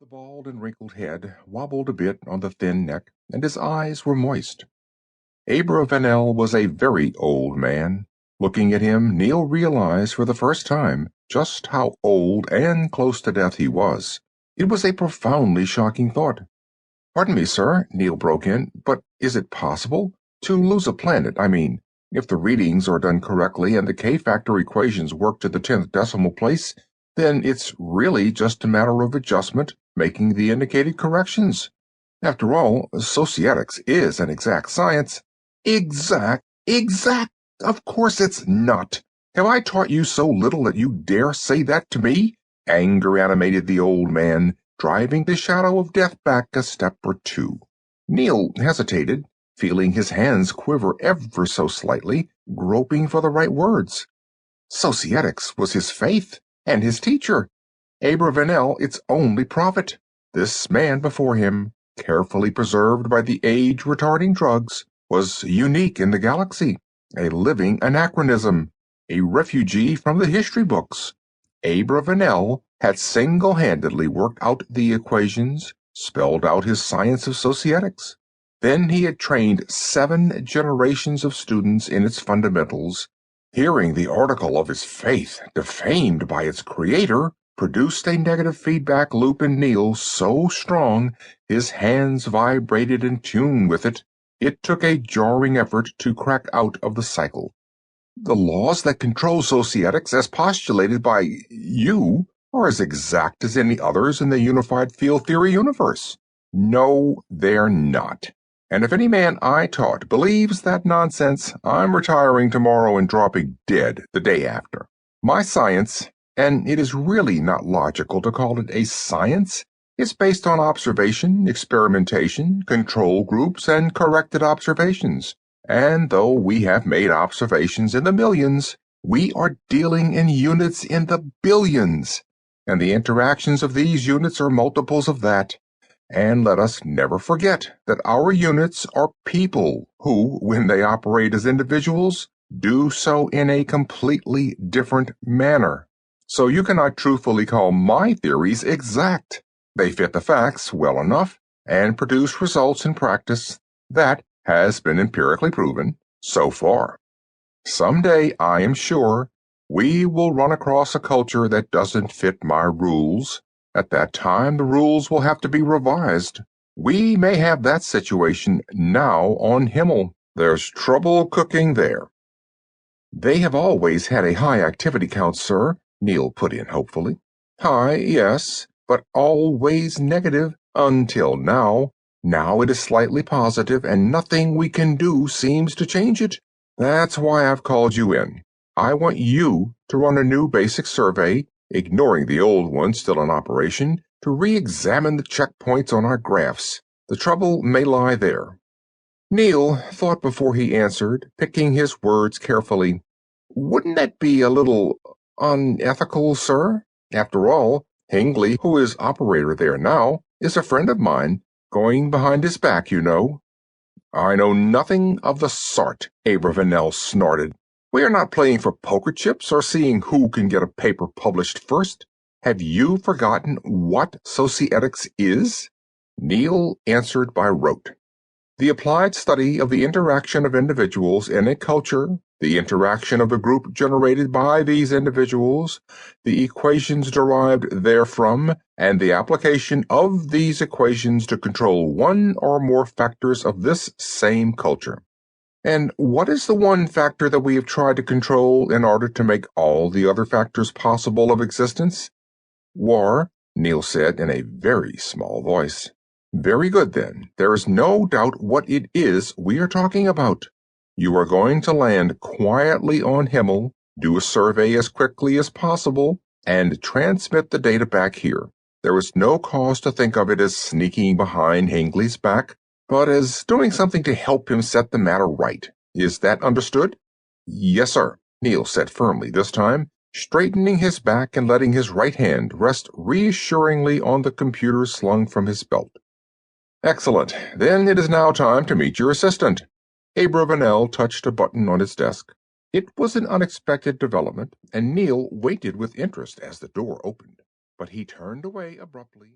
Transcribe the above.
The bald and wrinkled head wobbled a bit on the thin neck, and his eyes were moist. Abravanel was a very old man. Looking at him, Neel realized for the first time just how old and close to death he was. It was a profoundly shocking thought. "Pardon me, sir," Neel broke in, "but is it possible? To lose a planet, I mean. If the readings are done correctly and the K-factor equations work to the 10th decimal place, then it's really just a matter of adjustment, making the indicated corrections. After all, societics is an exact science." Exact! Of course it's not. Have I taught you so little that you dare say that to me?" Anger animated the old man, driving the shadow of death back a step or two. Neel hesitated, feeling his hands quiver ever so slightly, groping for the right words. Societics was his faith, and his teacher. Abravanel its only prophet. This man before him, carefully preserved by the age-retarding drugs, was unique in the galaxy, a living anachronism, a refugee from the history books. Abravanel had single-handedly worked out the equations, spelled out his science of societics. Then he had trained 7 generations of students in its fundamentals. Hearing the article of his faith defamed by its creator produced a negative feedback loop in Neel so strong his hands vibrated in tune with it. It took a jarring effort to crack out of the cycle. "The laws that control societics, as postulated by you, are as exact as any others in the unified field theory universe." "No, they're not. And if any man I taught believes that nonsense, I'm retiring tomorrow and dropping dead the day after. My science, and it is really not logical to call it a science, is based on observation, experimentation, control groups, and corrected observations. And though we have made observations in the millions, we are dealing in units in the billions, and the interactions of these units are multiples of that. And let us never forget that our units are people who, when they operate as individuals, do so in a completely different manner. So you cannot truthfully call my theories exact. They fit the facts well enough and produce results in practice. That has been empirically proven so far. Someday, I am sure, we will run across a culture that doesn't fit my rules. At that time, the rules will have to be revised. We may have that situation now on Himmel. There's trouble cooking there. "They have always had a high activity count, sir," Neel put in hopefully. "High, yes, but always negative until now. Now it is slightly positive, and nothing we can do seems to change it. That's why I've called you in. I want you to run a new basic survey, ignoring the old one still in operation, to re-examine the checkpoints on our graphs. The trouble may lie there." Neel thought before he answered, picking his words carefully. "Wouldn't that be a little unethical, sir? After all, Hingley, who is operator there now, is a friend of mine, going behind his back, you know." "I know nothing of the sort," Abravanel snorted. "We are not playing for poker chips or seeing who can get a paper published first. Have you forgotten what societics is?" Neel answered by rote. "The applied study of the interaction of individuals in a culture, the interaction of the group generated by these individuals, the equations derived therefrom, and the application of these equations to control one or more factors of this same culture." "And what is the one factor that we have tried to control in order to make all the other factors possible of existence?" "War," Neel said in a very small voice. "Very good, then. There is no doubt what it is we are talking about. You are going to land quietly on Himmel, do a survey as quickly as possible, and transmit the data back here. There is no cause to think of it as sneaking behind Hingley's back, but as doing something to help him set the matter right. Is that understood?" "Yes, sir," Neel said firmly this time, straightening his back and letting his right hand rest reassuringly on the computer slung from his belt. "Excellent. Then it is now time to meet your assistant." Abravanel touched a button on his desk. It was an unexpected development, and Neel waited with interest as the door opened. But he turned away abruptly.